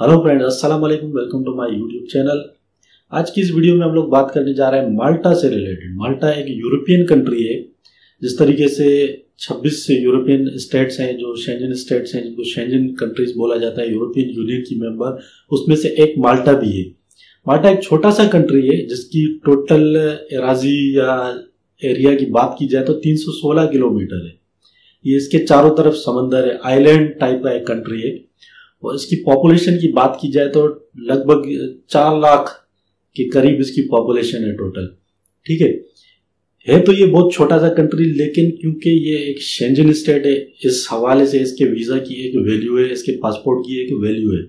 Hello friends, अस्सलाम वालेकुम। Welcome to my YouTube channel. आज की इस वीडियो में हम लोग बात करने जा रहे हैं माल्टा से रिलेटेड। माल्टा एक यूरोपियन कंट्री है। जिस तरीके से 26 यूरोपियन स्टेट्स हैं, जो शेंजन स्टेट्स हैं, जिनको शेंजन कंट्रीज बोला जाता है, यूरोपियन यूनियन की मेंबर, उसमें से एक माल्टा भी है। माल्टा एक छोटा सा कंट्री है जिसकी टोटल एराजी या एरिया की बात की जाए तो 316 किलोमीटर है। ये इसके चारों तरफ समंदर है, आइलैंड टाइप का एक कंट्री है। और इसकी पॉपुलेशन की बात की जाए तो लगभग 4 लाख के करीब इसकी पॉपुलेशन है टोटल। ठीक है तो ये बहुत छोटा सा कंट्री, लेकिन क्योंकि ये एक शेंजन स्टेट है, इस हवाले से इसके वीजा की एक वैल्यू है, इसके पासपोर्ट की एक वैल्यू है।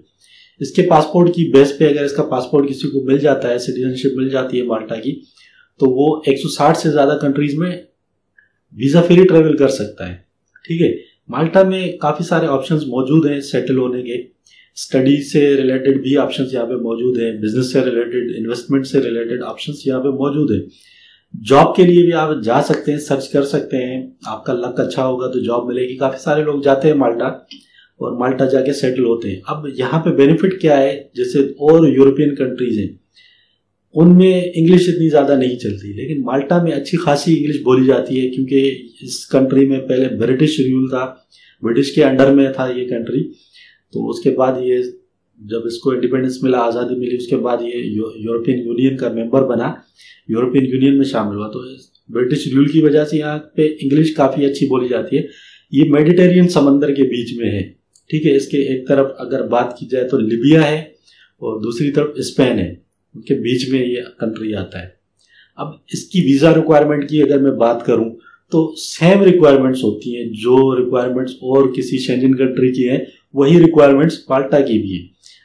इसके पासपोर्ट की बेस पे अगर इसका पासपोर्ट किसी को मिल जाता है, सिटीजनशिप मिल जाती है माल्टा की, तो वो 160 से ज्यादा कंट्रीज में वीजा फ्री ट्रेवल कर सकता है। ठीक है, माल्टा में काफी सारे ऑप्शंस मौजूद हैं सेटल होने के। स्टडी से रिलेटेड भी ऑप्शंस यहाँ पे मौजूद हैं, बिजनेस से रिलेटेड, इन्वेस्टमेंट से रिलेटेड ऑप्शंस यहाँ पे मौजूद है। जॉब के लिए भी आप जा सकते हैं, सर्च कर सकते हैं। आपका लक अच्छा होगा तो जॉब मिलेगी। काफी सारे लोग जाते हैं माल्टा और माल्टा जाके सेटल होते हैं। अब यहाँ पे बेनिफिट क्या है, जैसे और यूरोपियन कंट्रीज हैं उनमें इंग्लिश इतनी ज्यादा नहीं चलती, लेकिन माल्टा में अच्छी खासी इंग्लिश बोली जाती है, क्योंकि इस कंट्री में पहले ब्रिटिश रूल था, ब्रिटिश के अंडर में था ये कंट्री। तो उसके बाद ये जब इसको इंडिपेंडेंस मिला, आज़ादी मिली, उसके बाद ये यूरोपियन यूनियन का मेंबर बना, यूरोपियन यूनियन में शामिल हुआ। तो ब्रिटिश रूल की वजह से यहाँ पे इंग्लिश काफ़ी अच्छी बोली जाती है। ये मेडिटेरियन समंदर के बीच में है। ठीक है, इसके एक तरफ अगर बात की जाए तो लीबिया है और दूसरी तरफ स्पेन है, उनके बीच में ये कंट्री आता है। अब इसकी वीज़ा रिक्वायरमेंट की अगर मैं बात करूं तो सेम रिक्वायरमेंट्स होती हैं, जो रिक्वायरमेंट्स और किसी शेंजन कंट्री की हैं वही रिक्वायरमेंट्स माल्टा की भी है।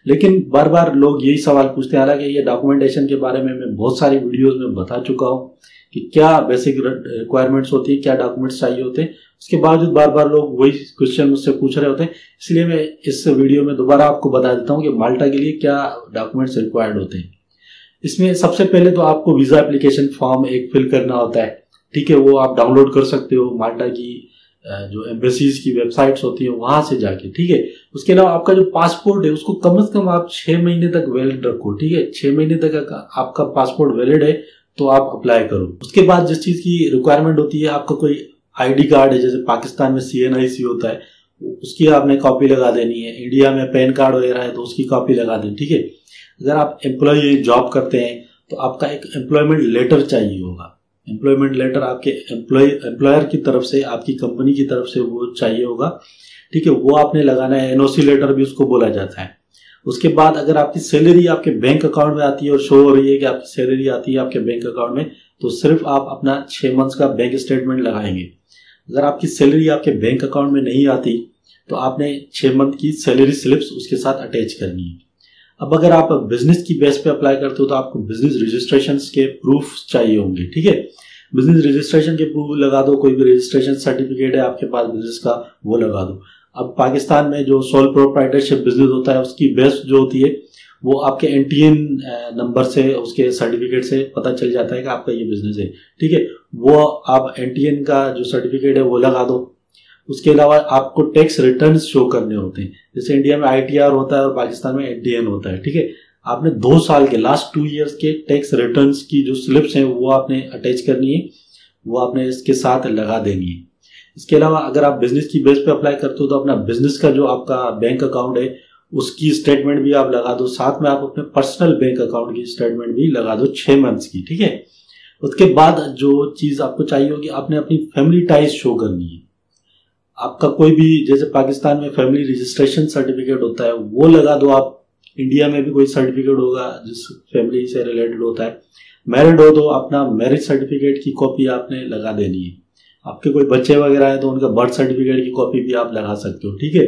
लेकिन बार बार लोग यही सवाल पूछते हैं, हालांकि ये डॉक्यूमेंटेशन के बारे में मैं बहुत सारी वीडियोस में बता चुका हूं कि क्या बेसिक रिक्वायरमेंट्स होती है, क्या डॉक्यूमेंट्स चाहिए होते हैं। उसके बावजूद बार बार लोग वही क्वेश्चन मुझसे पूछ रहे होते हैं, इसलिए मैं इस वीडियो में दोबारा आपको बता देता हूँ कि माल्टा के लिए क्या डॉक्यूमेंट्स रिक्वायर्ड होते हैं। इसमें सबसे पहले तो आपको वीजा एप्लीकेशन फॉर्म एक फिल करना होता है। ठीक है, वो आप डाउनलोड कर सकते हो माल्टा की जो एम्बेसीज की वेबसाइट्स होती है वहां से जाके। ठीक है, उसके अलावा आपका जो पासपोर्ट है उसको कम से कम आप 6 महीने तक वैलिड रखो। ठीक है, 6 महीने तक आपका पासपोर्ट वैलिड है तो आप अप्लाई करो। उसके बाद जिस चीज की रिक्वायरमेंट होती है, आपका कोई आईडी कार्ड है, जैसे पाकिस्तान में CNIC होता है, उसकी आपने कॉपी लगा देनी है। इंडिया में पैन कार्ड वगैरह है तो उसकी कॉपी लगा देनी। ठीक है, अगर आप एम्प्लॉय जॉब करते हैं तो आपका एक एम्प्लॉयमेंट लेटर चाहिए होगा। एम्प्लॉयमेंट लेटर आपके एम्प्लॉयर की तरफ से, आपकी कंपनी की तरफ से वो चाहिए होगा। ठीक है, वो आपने लगाना है। NOC लेटर भी उसको बोला जाता है। उसके बाद अगर आपकी सैलरी आपके बैंक अकाउंट में आती है और शो हो रही है कि आपकी सैलरी आती है आपके बैंक अकाउंट में, तो सिर्फ आप अपना 6 मंथ्स का बैंक स्टेटमेंट लगाएंगे। अगर आपकी सैलरी आपके बैंक अकाउंट में नहीं आती तो आपने 6 मंथ की सैलरी स्लिप्स उसके साथ अटैच करनी है। अब अगर आप बिजनेस की बेस पे अप्लाई करते हो तो आपको बिजनेस रजिस्ट्रेशन के प्रूफ चाहिए होंगे। ठीक है, बिजनेस रजिस्ट्रेशन के प्रूफ लगा दो। कोई भी रजिस्ट्रेशन सर्टिफिकेट है आपके पास बिजनेस का, वो लगा दो। अब पाकिस्तान में जो सोल प्रोप्राइटरशिप बिजनेस होता है उसकी बेस जो होती है वो आपके NTN नंबर से, उसके सर्टिफिकेट से पता चल जाता है कि आपका ये बिजनेस है। ठीक है, वो आप NTN का जो सर्टिफिकेट है वो लगा दो। उसके अलावा आपको टैक्स रिटर्न्स शो करने होते हैं। जैसे इंडिया में ITR होता है और पाकिस्तान में NTN होता है। ठीक है, आपने 2 साल के, लास्ट 2 ईयर्स के टैक्स रिटर्न्स की जो स्लिप्स हैं वो आपने अटैच करनी है, वो आपने इसके साथ लगा देनी है। इसके अलावा अगर आप बिजनेस की बेस पे अप्लाई करते हो तो अपना बिजनेस का जो आपका बैंक अकाउंट है उसकी स्टेटमेंट भी आप लगा दो। साथ में आप अपने पर्सनल बैंक अकाउंट की स्टेटमेंट भी लगा दो 6 मंथ्स की। ठीक है, उसके बाद जो चीज आपको चाहिए होगी, आपने अपनी फैमिली टाइज शो करनी है। आपका कोई भी, जैसे पाकिस्तान में फैमिली रजिस्ट्रेशन सर्टिफिकेट होता है वो लगा दो आप। इंडिया में भी कोई सर्टिफिकेट होगा जिस फैमिली से रिलेटेड होता है। मैरिड हो तो अपना मैरिज सर्टिफिकेट की कॉपी आपने लगा देनी है। आपके कोई बच्चे वगैरह है तो उनका बर्थ सर्टिफिकेट की कॉपी भी आप लगा सकते हो। ठीक है,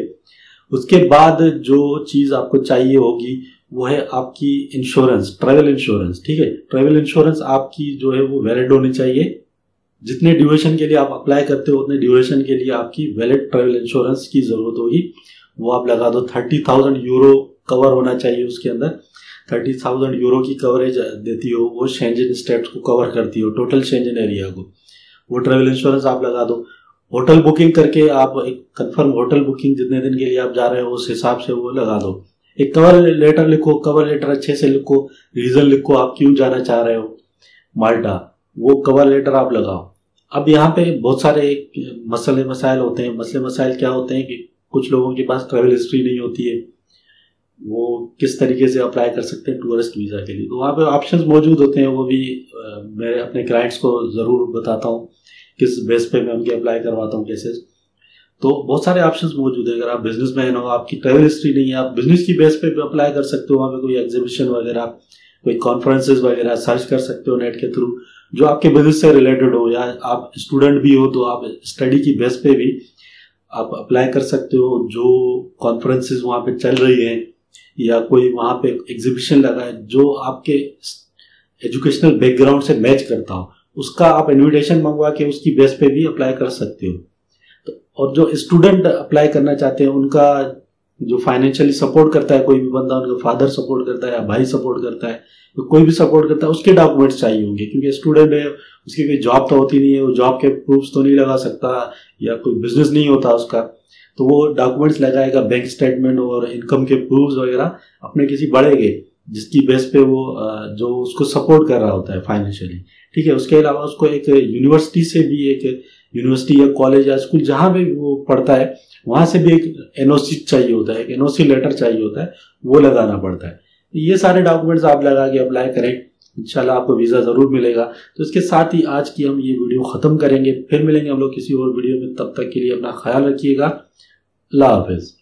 उसके बाद जो चीज आपको चाहिए होगी वो है आपकी इंश्योरेंस, ट्रैवल इंश्योरेंस। ठीक है, ट्रैवल इंश्योरेंस आपकी जो है वो वैलिड होनी चाहिए। जितने ड्यूरेशन के लिए आप अप्लाई करते हो उतने ड्यूरेशन के लिए आपकी वैलिड ट्रैवल इंश्योरेंस की जरूरत होगी, वो आप लगा दो। 30,000 यूरो कवर होना चाहिए उसके अंदर। 30,000 यूरो की कवरेज देती हो, वो शेंजन स्टेट्स को कवर करती हो, टोटल शेंजन एरिया को। वो ट्रैवल इंश्योरेंस आप लगा दो। होटल बुकिंग करके आप एक कंफर्म होटल बुकिंग जितने दिन के लिए आप जा रहे हो उस हिसाब से वो लगा दो। एक कवर लेटर लिखो, कवर लेटर अच्छे से लिखो, रीजन लिखो आप क्यों जाना चाह रहे हो माल्टा, वो कवर लेटर आप लगाओ। अब यहाँ पे बहुत सारे मसले मसाइल होते हैं। मसले मसाइल क्या होते हैं कि कुछ लोगों के पास ट्रैवल हिस्ट्री नहीं होती है, वो किस तरीके से अप्लाई कर सकते हैं टूरिस्ट वीज़ा के लिए। तो वहाँ पे ऑप्शंस मौजूद होते हैं, वो भी मैं अपने क्लाइंट्स को ज़रूर बताता हूँ किस बेस पे मैं उनके अप्लाई करवाता हूँ केसेस। तो बहुत सारे ऑप्शंस मौजूद है। अगर आप बिजनेसमैन हो, आपकी ट्रैवल हिस्ट्री नहीं है, आप बिजनेस की बेस पे भी अप्लाई कर सकते हो। वहाँ पे कोई एग्जीबिशन वगैरह, कोई कॉन्फ्रेंसेज वगैरह सर्च कर सकते हो नेट के थ्रू जो आपके बिजनेस से रिलेटेड हो, या आप स्टूडेंट भी हो तो आप स्टडी की बेस पे भी आप अप्लाई कर सकते हो। जो कॉन्फ्रेंसेज वहाँ पे चल रही हैं या कोई वहाँ पे एग्जीबिशन लगा है जो आपके एजुकेशनल बैकग्राउंड से मैच करता हो, उसका आप इनविटेशन मंगवा के उसकी बेस पे भी अप्लाई कर सकते हो। तो और जो स्टूडेंट अप्लाई करना चाहते हैं उनका जो फाइनेंशियली सपोर्ट करता है, कोई भी बंदा, उनका फादर सपोर्ट करता है या भाई सपोर्ट करता है, तो कोई भी सपोर्ट करता है, उसके डॉक्यूमेंट्स चाहिए होंगे। क्योंकि स्टूडेंट है, उसकी कोई जॉब तो होती नहीं है, वो जॉब के प्रूफ्स तो नहीं लगा सकता, या कोई बिजनेस नहीं होता उसका, तो वो डॉक्यूमेंट्स लगाएगा, बैंक स्टेटमेंट और इनकम के प्रूफ्स वगैरह अपने किसी बड़े के, जिसकी बेस पे वो जो उसको सपोर्ट कर रहा होता है फाइनेंशियली। ठीक है, उसके अलावा उसको एक यूनिवर्सिटी से भी, एक यूनिवर्सिटी या कॉलेज या स्कूल जहाँ भी वो पढ़ता है वहां से भी एक एनओसी चाहिए होता है, एक एनओसी लेटर चाहिए होता है, वो लगाना पड़ता है। ये सारे डॉक्यूमेंट्स आप लगा के अप्लाई करें, इंशाल्लाह आपको वीजा जरूर मिलेगा। तो इसके साथ ही आज की हम ये वीडियो खत्म करेंगे, फिर मिलेंगे हम लोग किसी और वीडियो में। तब तक के लिए अपना ख्याल रखिएगा। अल्लाह हाफिज।